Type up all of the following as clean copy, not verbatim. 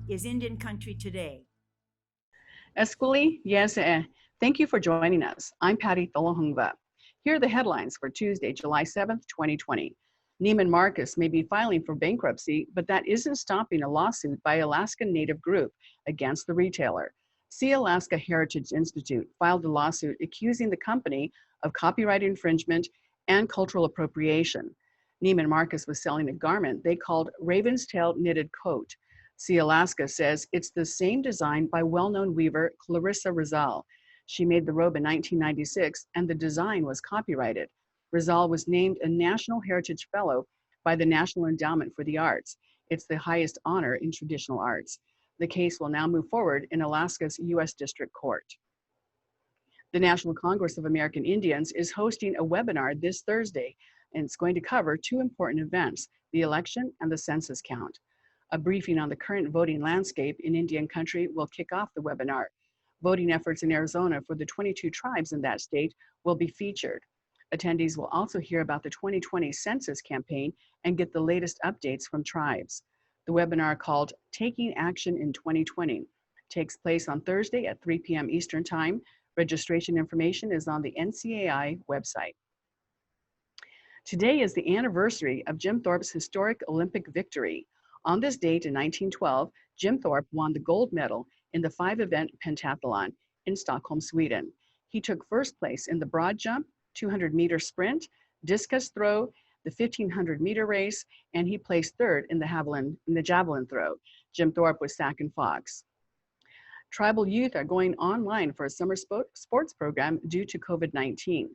is Indian Country Today. Esquili, yes, thank you for joining us. I'm Patty Tholahungva. Here are the headlines for Tuesday, July 7th, 2020. Neiman Marcus may be filing for bankruptcy, but that isn't stopping a lawsuit by Alaskan Native group against the retailer. See Alaska Heritage Institute filed a lawsuit accusing the company of copyright infringement and cultural appropriation. Neiman Marcus was selling a garment they called Raven's Tail Knitted Coat. See Alaska says it's the same design by well-known weaver Clarissa Rizal. She made the robe in 1996 and the design was copyrighted. Rizal was named a National Heritage Fellow by the National Endowment for the Arts. It's the highest honor in traditional arts. The case will now move forward in Alaska's U.S. District Court. The National Congress of American Indians is hosting a webinar this Thursday, and it's going to cover two important events, the election and the census count. A briefing on the current voting landscape in Indian country will kick off the webinar. Voting efforts in Arizona for the 22 tribes in that state will be featured. Attendees will also hear about the 2020 census campaign and get the latest updates from tribes. The webinar, called Taking Action in 2020, takes place on Thursday at 3 p.m. Eastern Time. Registration information is on the NCAI website. Today is the anniversary of Jim Thorpe's historic Olympic victory. On this date in 1912, Jim Thorpe won the gold medal in the 5-event pentathlon in Stockholm, Sweden. He took first place in the broad jump, 200-meter sprint, discus throw, the 1,500-meter race, and he placed third in the javelin throw. Jim Thorpe was Sac and Fox. Tribal youth are going online for a summer sports program due to COVID-19.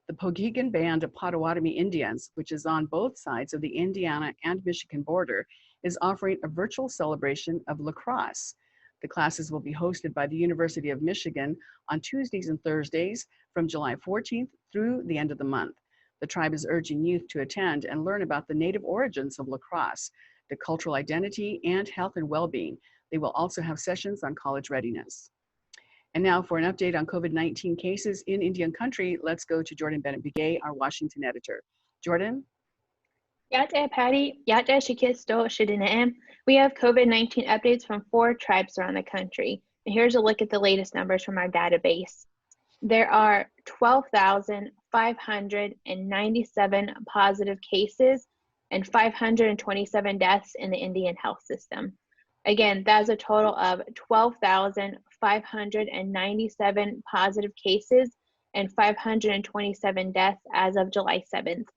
The Pokagon Band of Potawatomi Indians, which is on both sides of the Indiana and Michigan border, is offering a virtual celebration of lacrosse. The classes will be hosted by the University of Michigan on Tuesdays and Thursdays from July 14th through the end of the month. The tribe is urging youth to attend and learn about the native origins of lacrosse, the cultural identity, and health and well-being. They will also have sessions on college readiness. And now for an update on COVID-19 cases in Indian country, let's go to Jordan Bennett-Begay, our Washington editor. Jordan? Yate Patty, Yate Shikisto Shidinaam. We have COVID-19 updates from 4 tribes around the country. And here's a look at the latest numbers from our database. There are 12,597 positive cases and 527 deaths in the Indian health system. Again, that's a total of 12,597 positive cases and 527 deaths as of July 7th.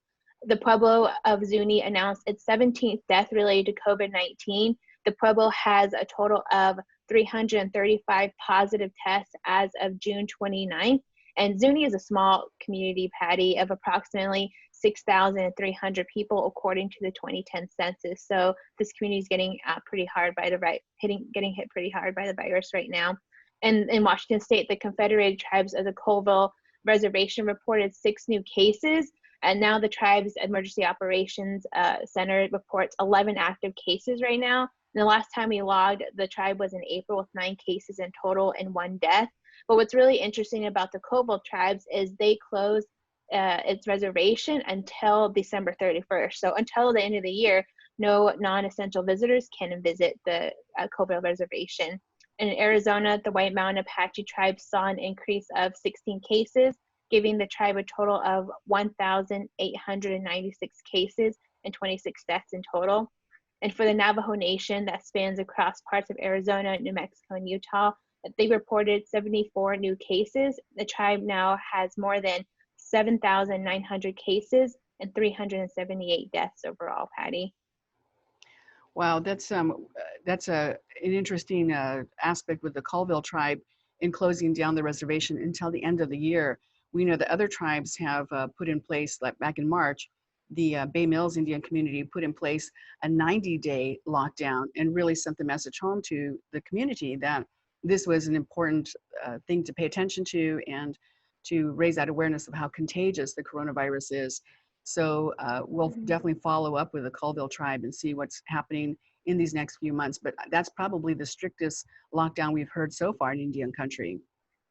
The Pueblo of Zuni announced its 17th death related to COVID-19. The Pueblo has a total of 335 positive tests as of June 29th. And Zuni is a small community, Patty, of approximately 6,300 people according to the 2010 census. So this community is getting pretty hard by getting hit pretty hard by the virus right now. And in Washington State, the Confederated Tribes of the Colville Reservation reported 6 new cases. And now the tribe's Emergency Operations Center reports 11 active cases right now. And the last time we logged, the tribe was in April with 9 cases in total and 1 death. But what's really interesting about the Colville tribes is they closed its reservation until December 31st. So until the end of the year, no non-essential visitors can visit the Colville Reservation. In Arizona, the White Mountain Apache tribe saw an increase of 16 cases, giving the tribe a total of 1,896 cases and 26 deaths in total. And for the Navajo Nation that spans across parts of Arizona, New Mexico, and Utah, they reported 74 new cases. The tribe now has more than 7,900 cases and 378 deaths overall, Patty. Wow, that's an interesting aspect with the Colville tribe in closing down the reservation until the end of the year. We know that other tribes have put in place, like back in March, the Bay Mills Indian community put in place a 90-day lockdown and really sent the message home to the community that this was an important thing to pay attention to and to raise that awareness of how contagious the coronavirus is. So we'll definitely follow up with the Colville tribe and see what's happening in these next few months. But that's probably the strictest lockdown we've heard so far in Indian country.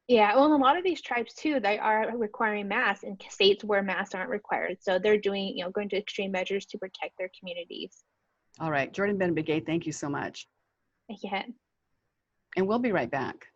Yeah, well, in a lot of these tribes too, they are requiring masks in states where masks aren't required. So they're doing, going to extreme measures to protect their communities. All right, Jordan Bennett-Begay, thank you so much. yet. And we'll be right back.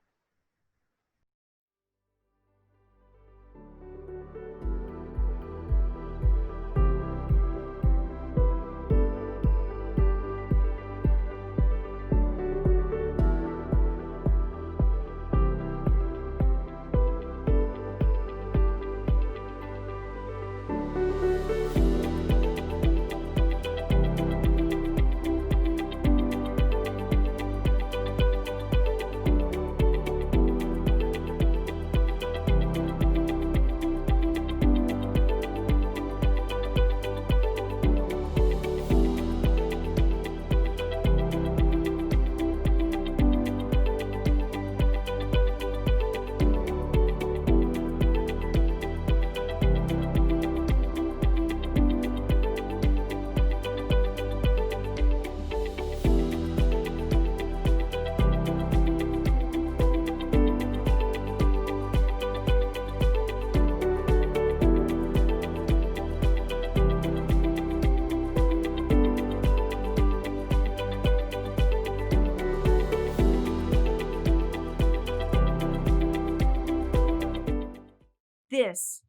This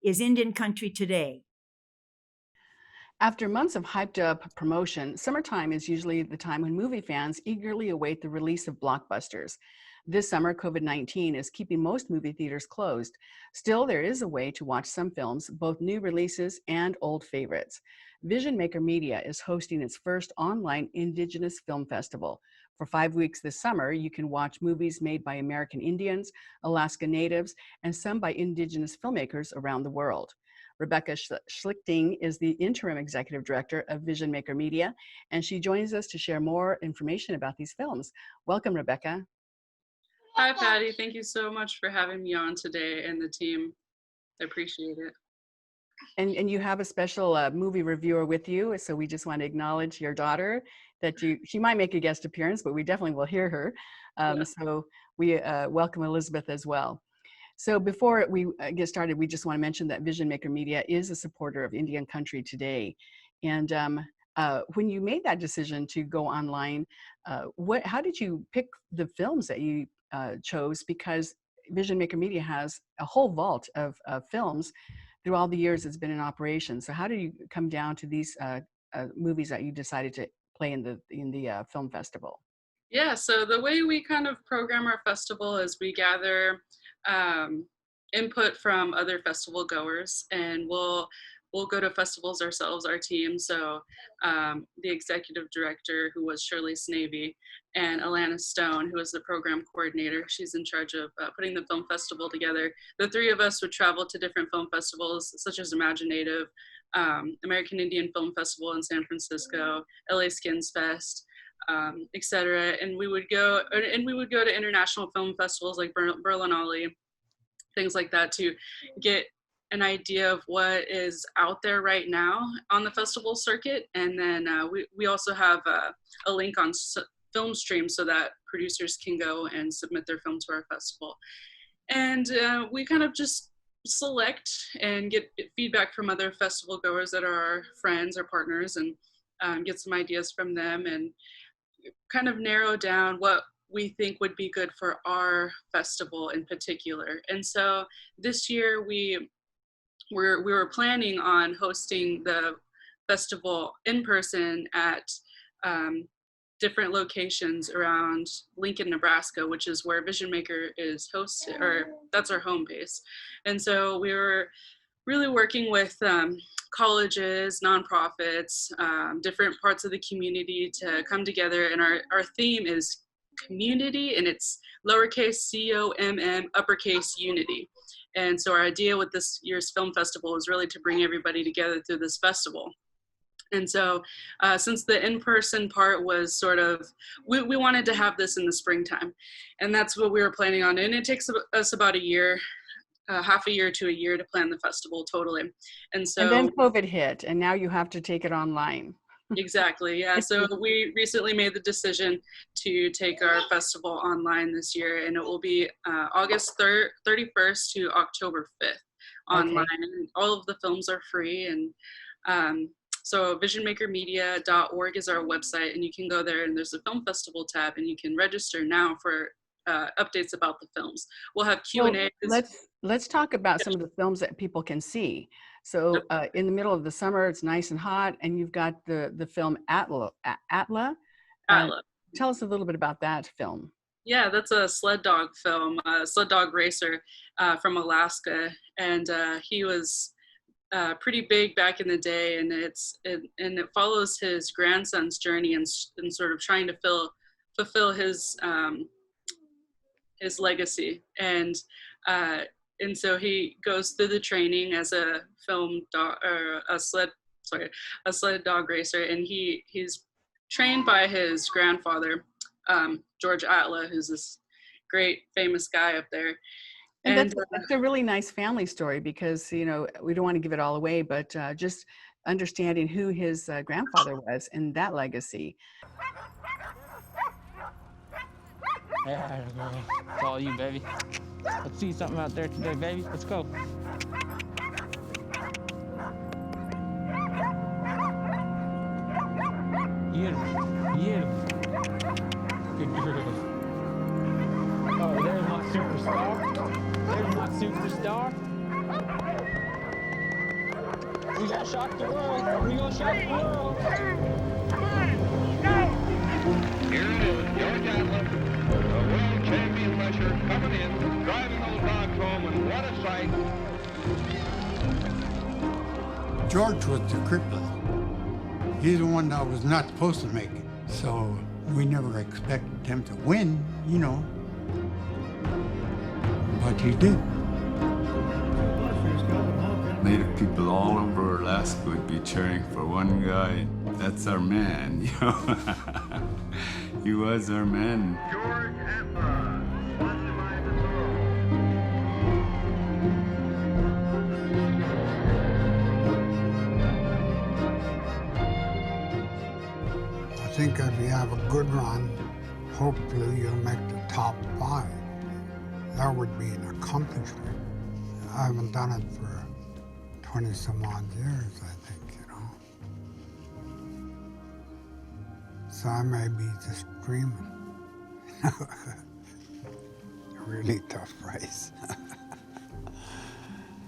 is Indian Country Today. After months of hyped up promotion, summertime is usually the time when movie fans eagerly await the release of blockbusters. This summer, COVID-19 is keeping most movie theaters closed. Still, there is a way to watch some films, both new releases and old favorites. Vision Maker Media is hosting its first online Indigenous Film Festival. For 5 weeks this summer, you can watch movies made by American Indians, Alaska Natives, and some by Indigenous filmmakers around the world. Rebecca Schlichting is the interim executive director of Vision Maker Media, and she joins us to share more information about these films. Welcome, Rebecca. Hi, Patty. Thank you so much for having me on today and the team. I appreciate it. And you have a special movie reviewer with you, so we just want to acknowledge your daughter, that she might make a guest appearance, but we definitely will hear her. So we welcome Elizabeth as well. So before we get started, we just want to mention that Vision Maker Media is a supporter of Indian Country Today. And when you made that decision to go online, how did you pick the films that you chose? Because Vision Maker Media has a whole vault of films through all the years it's been in operation. So how did you come down to these movies that you decided to play in the film festival? Yeah, so the way we kind of program our festival is we gather input from other festival goers, and we'll go to festivals ourselves, our team. So the executive director, who was Shirley Snavy, and Alana Stone, who was the program coordinator, she's in charge of putting the film festival together. The three of us would travel to different film festivals, such as Imaginative, American Indian Film Festival in San Francisco, LA Skins Fest, etc. And we would go to international film festivals like Berlinale, things like that, to get an idea of what is out there right now on the festival circuit. And then we also have a link on film stream so that producers can go and submit their film to our festival. And we kind of just select and get feedback from other festival goers that are our friends or partners, and get some ideas from them and kind of narrow down what we think would be good for our festival in particular. And so this year we were planning on hosting the festival in person at different locations around Lincoln, Nebraska, which is where Vision Maker is hosted, or that's our home base. And so we were really working with colleges, nonprofits, different parts of the community to come together. And our theme is commUnity, and it's lowercase COMM, uppercase unity. And so our idea with this year's film festival is really to bring everybody together through this festival. And so since the in-person part was sort of, we wanted to have this in the springtime, and that's what we were planning on. And it takes us about a year, half a year to a year to plan the festival totally. And so, and then COVID hit, and now you have to take it online. Exactly, yeah. So we recently made the decision to take our festival online this year, and it will be August 31st to October 5th online. Okay. All of the films are free, and So visionmakermedia.org is our website, and you can go there and there's a film festival tab, and you can register now for updates about the films. We'll have Q&A. Well, let's talk about some of the films that people can see. So in the middle of the summer, it's nice and hot, and you've got the film Atla. Tell us a little bit about that film. Yeah, that's a sled dog film, sled dog racer from Alaska, and he was pretty big back in the day, and it follows his grandson's journey and sort of trying to fulfill his legacy, and so he goes through the training as a sled dog racer, and he's trained by his grandfather, George Atla, who's this great famous guy up there. And that's a really nice family story, because, you know, we don't want to give it all away, but just understanding who his grandfather was and that legacy. Yeah, it's all you, baby. Let's see something out there today, baby. Let's go. Beautiful. Good girl. Oh, there's my superstar. There's my superstar. We gotta shock the world. We gonna shock the world. Here it is, George Atlas, the world champion musher, coming in, driving those dogs home, and what a sight. George was the crippler. He's the one that was not supposed to make it. So we never expected him to win, you know. But he did. Native people all over Alaska would be cheering for one guy. That's our man, you know. He was our man. George Atlas, sponsored by the Thorpe. I think if you have a good run, hopefully you'll make the top 5. That would be an accomplishment. I haven't done it for 20-some odd years, I think, you know. So I may be just dreaming. Really tough race.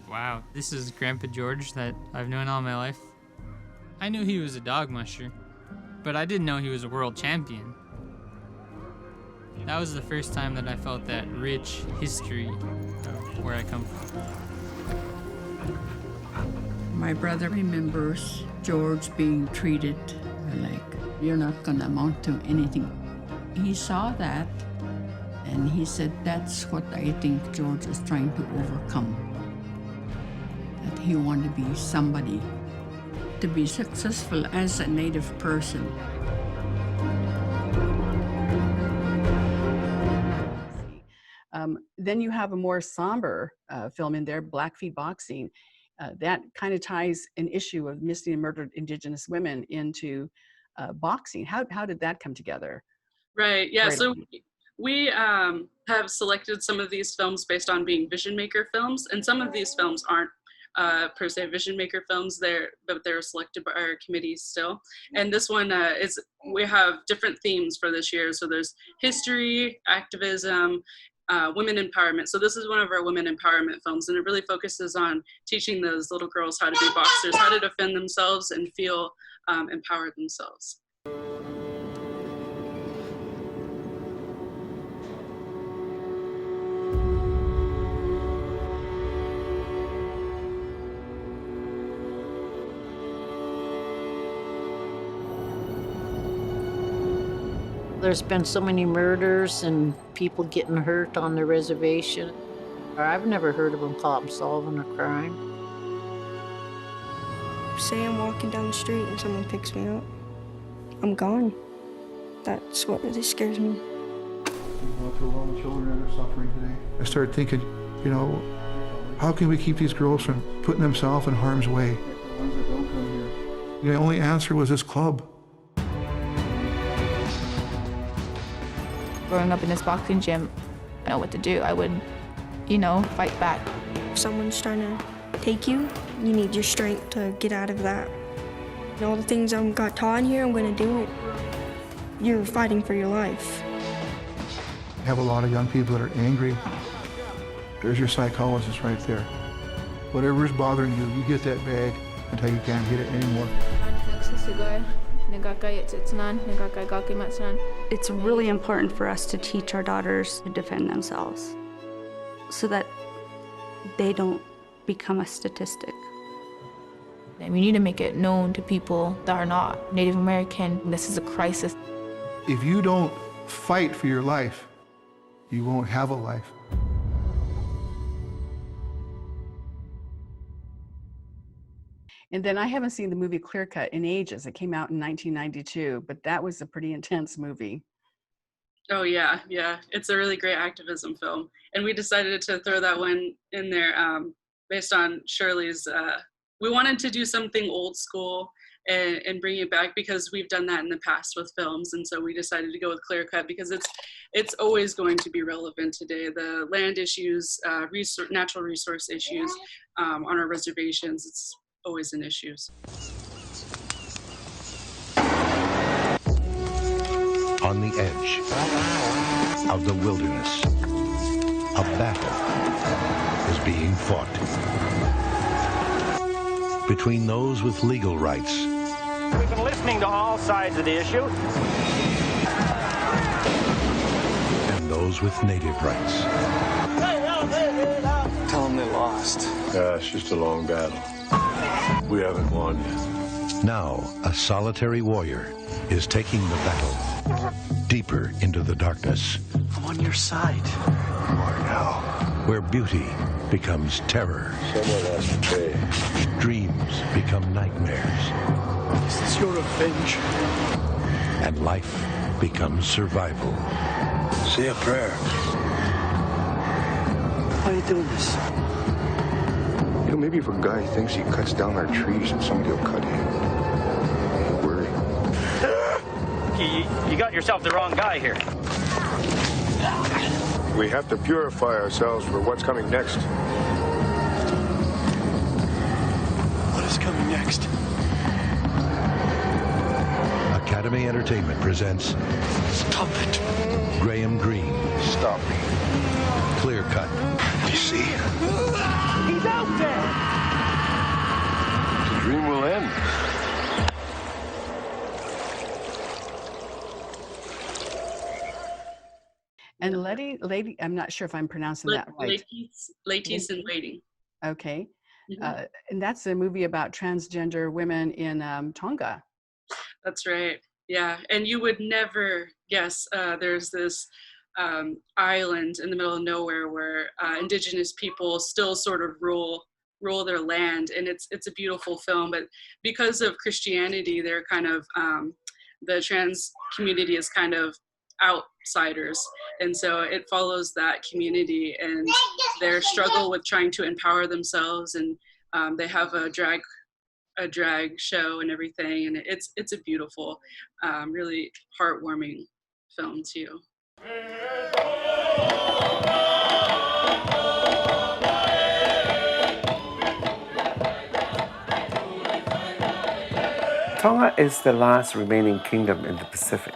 Wow, this is Grandpa George that I've known all my life. I knew he was a dog musher, but I didn't know he was a world champion. That was the first time that I felt that rich history of where I come from. My brother remembers George being treated like, you're not gonna amount to anything. He saw that, and he said, that's what I think George is trying to overcome. That he wanted to be somebody, to be successful as a Native person. Then you have a more somber film in there, Blackfeet Boxing. That kind of ties an issue of missing and murdered Indigenous women into boxing. How did that come together? Right, yeah, so we have selected some of these films based on being Vision Maker films, and some of these films aren't per se Vision Maker films, but they're selected by our committee still. And this one we have different themes for this year. So there's history, activism, women empowerment. So this is one of our women empowerment films, and it really focuses on teaching those little girls how to be boxers, how to defend themselves and feel empowered themselves. There's been so many murders and people getting hurt on the reservation. I've never heard of them caught and solving a crime. Say I'm walking down the street and someone picks me up, I'm gone. That's what really scares me. To a lot of children that are suffering today. I started thinking, you know, how can we keep these girls from putting themselves in harm's way? The ones that don't come here. The only answer was this club. Growing up in this boxing gym, I know what to do. I would, you know, fight back. If someone's trying to take you, you need your strength to get out of that. And all the things I got taught in here, I'm going to do it. You're fighting for your life. You have a lot of young people that are angry. There's your psychologist right there. Whatever's bothering you, you get that bag until you can't get it anymore. It's really important for us to teach our daughters to defend themselves so that they don't become a statistic. And we need to make it known to people that are not Native American. This is a crisis. If you don't fight for your life, you won't have a life. And then I haven't seen the movie Clear Cut in ages. It came out in 1992, but that was a pretty intense movie. Oh yeah, yeah. It's a really great activism film. And we decided to throw that one in there based on Shirley's, we wanted to do something old school and bring it back because we've done that in the past with films. And so we decided to go with Clear Cut because it's always going to be relevant today. The land issues, natural resource issues on our reservations, it's always an issue. On the edge of the wilderness, a battle is being fought between those with legal rights. We've been listening to all sides of the issue. And those with native rights. Tell them they lost. Yeah, it's just a long battle. We haven't won yet. Now, a solitary warrior is taking the battle deeper into the darkness. I'm on your side. You are now. Where beauty becomes terror. Someone has to pay. Dreams become nightmares. Is this your revenge? And life becomes survival. Say a prayer. Why are you doing this? You know, maybe if a guy thinks he cuts down our trees and somebody will cut him. Don't worry. You got yourself the wrong guy here. We have to purify ourselves for what's coming next. What is coming next? Academy Entertainment presents... Stop it. Graham Greene. Stop me. Clear Cut. You see? He's out there! The dream will end. And lady, I'm not sure if I'm pronouncing that right. Ladies in Waiting. Okay. Mm-hmm. And that's a movie about transgender women in Tonga. That's right. Yeah. And you would never guess there's this island in the middle of nowhere where Indigenous people still sort of rule their land. And it's a beautiful film. But because of Christianity, they're kind of, the trans community is kind of outsiders, and so it follows that community and their struggle with trying to empower themselves, and they have a drag show and everything, and it's a beautiful, really heartwarming film too. Tonga is the last remaining kingdom in the Pacific,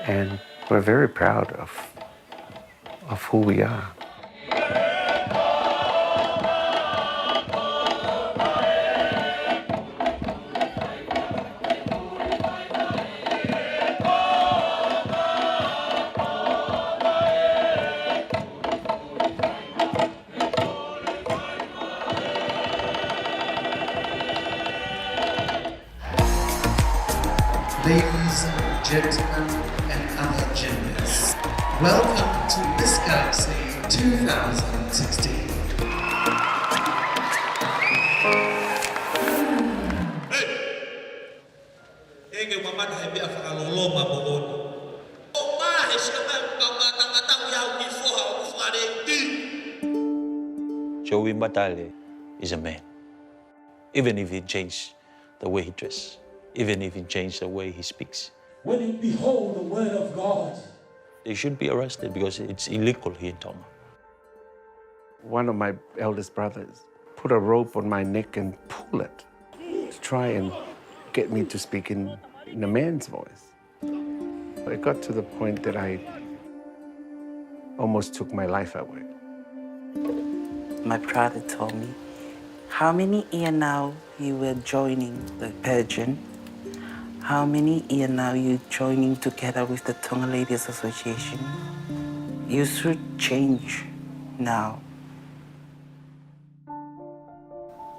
and we're very proud of who we are. Ladies, gentlemen, and other genders, welcome to Miss Galaxy 2016. Joey Matale is a man, even if he changed the way he dresses, even if he changed the way he speaks. When you behold the word of God, They should be arrested because it's illegal here in Tonga. One of my eldest brothers put a rope on my neck and pull it to try and get me to speak in a man's voice. It got to the point that I almost took my life away. My brother told me, how many years now you were joining the pageant? How many years now you joining together with the Tonga Ladies Association? You should change now.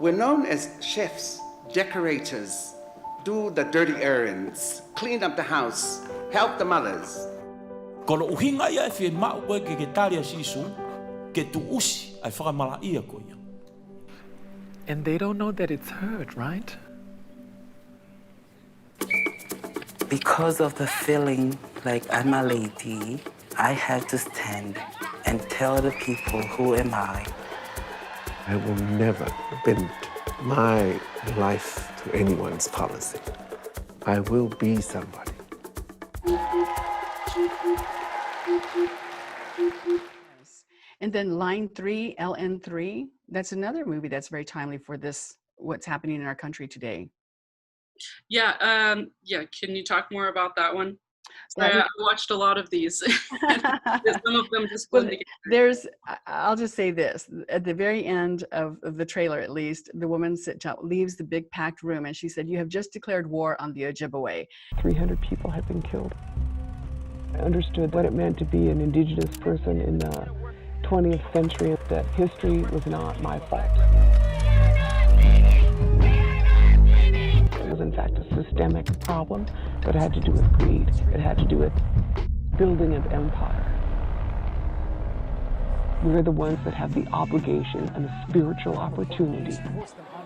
We're known as chefs, decorators, do the dirty errands, clean up the house, help the mothers. Kono uhinga ia e whi mau koe ke taria sisu, ke tu usi ai whakamala ia koe. And they don't know that it's hurt, right? Because of the feeling like I'm a lady, I have to stand and tell the people who am I. I will never bend my life to anyone's policy. I will be somebody. And then Line 3, LN3, that's another movie that's very timely for this, what's happening in our country today. Yeah, can you talk more about that one? Sorry, I watched a lot of these. Some of them just blend together. I'll just say this, at the very end of the trailer at least, the woman leaves the big packed room and she said, "You have just declared war on the Ojibwe." 300 people had been killed. I understood what it meant to be an Indigenous person in the 20th century, that history was not my fault. It was in fact a systemic problem, but it had to do with greed. It had to do with building of empire. We're the ones that have the obligation and the spiritual opportunity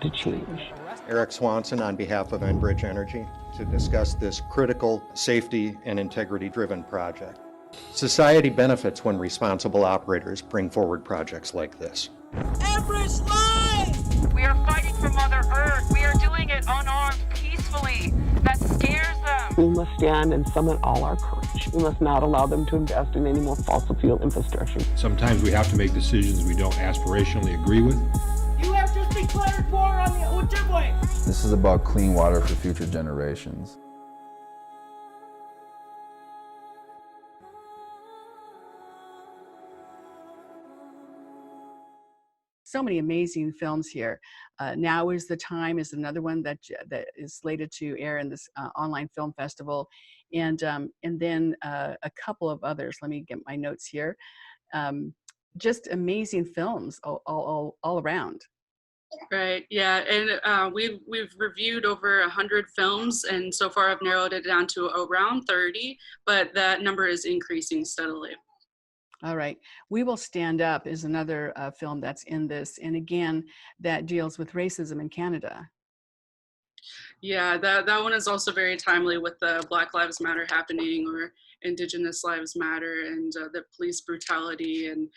to change. Eric Swanson on behalf of Enbridge Energy to discuss this critical safety and integrity-driven project. Society benefits when responsible operators bring forward projects like this. Enbridge line! We are fighting for Mother Earth. We are doing it unarmed, peacefully. That scares them. We must stand and summon all our courage. We must not allow them to invest in any more fossil fuel infrastructure. Sometimes we have to make decisions we don't aspirationally agree with. You have just declared war on the Ojibwe. This is about clean water for future generations. So many amazing films here. Now is the Time is another one that is slated to air in this online film festival, and then a couple of others. Let me get my notes here. Just amazing films all around. Right. Yeah, and we've reviewed over 100 films, and so far I've narrowed it down to around 30, but that number is increasing steadily. All right. We Will Stand Up is another film that's in this. And again, that deals with racism in Canada. Yeah, that one is also very timely with the Black Lives Matter happening, or Indigenous Lives Matter, and the police brutality and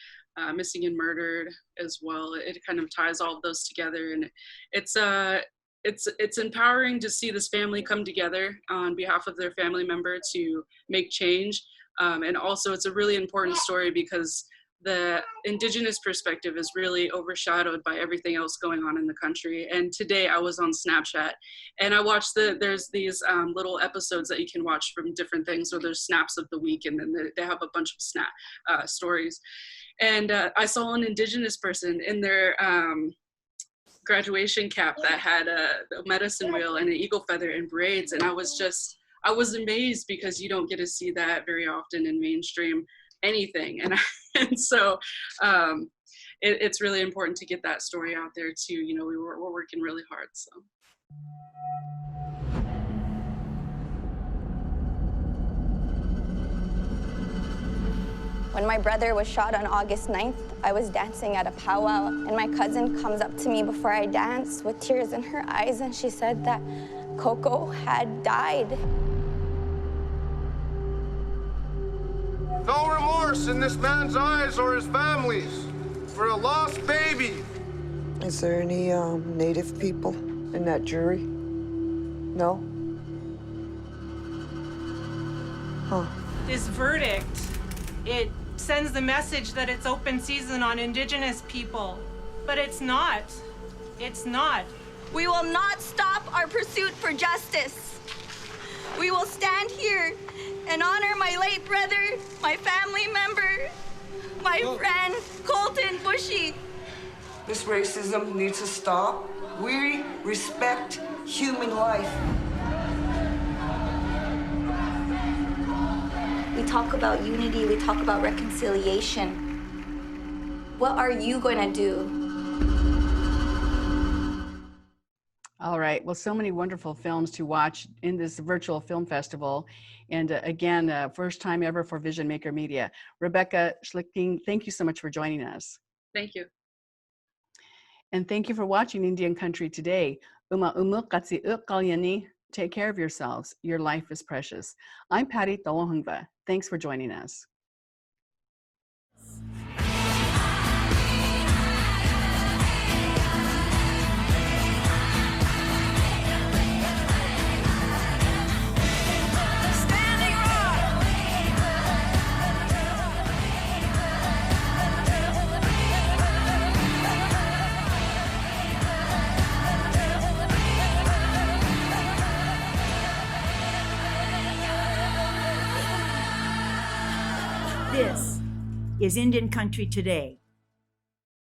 missing and murdered as well. It kind of ties all of those together. And it's empowering to see this family come together on behalf of their family member to make change. And also it's a really important story because the Indigenous perspective is really overshadowed by everything else going on in the country. And today I was on Snapchat and I watched there's these little episodes that you can watch from different things. So there's snaps of the week, and then they have a bunch of stories. And I saw an Indigenous person in their graduation cap that had a medicine wheel and an eagle feather and braids. And I was amazed because you don't get to see that very often in mainstream anything. And so it's really important to get that story out there too. You know, we're working really hard, so. When my brother was shot on August 9th, I was dancing at a powwow, and my cousin comes up to me before I dance with tears in her eyes, and she said that Coco had died. No remorse in this man's eyes or his family's for a lost baby. Is there any Native people in that jury? No? Huh. This verdict, it sends the message that it's open season on Indigenous people, but it's not. It's not. We will not stop our pursuit for justice. We will stand here and honor my late brother, my family member, my friend, Colton Bushy. This racism needs to stop. We respect human life. We talk about unity, we talk about reconciliation. What are you going to do? All right. Well, so many wonderful films to watch in this virtual film festival. And again, first time ever for Vision Maker Media. Rebecca Schlichting, thank you so much for joining us. Thank you. And thank you for watching Indian Country Today. Take care of yourselves. Your life is precious. I'm Patty Tolohungva. Thanks for joining us. This is Indian Country Today,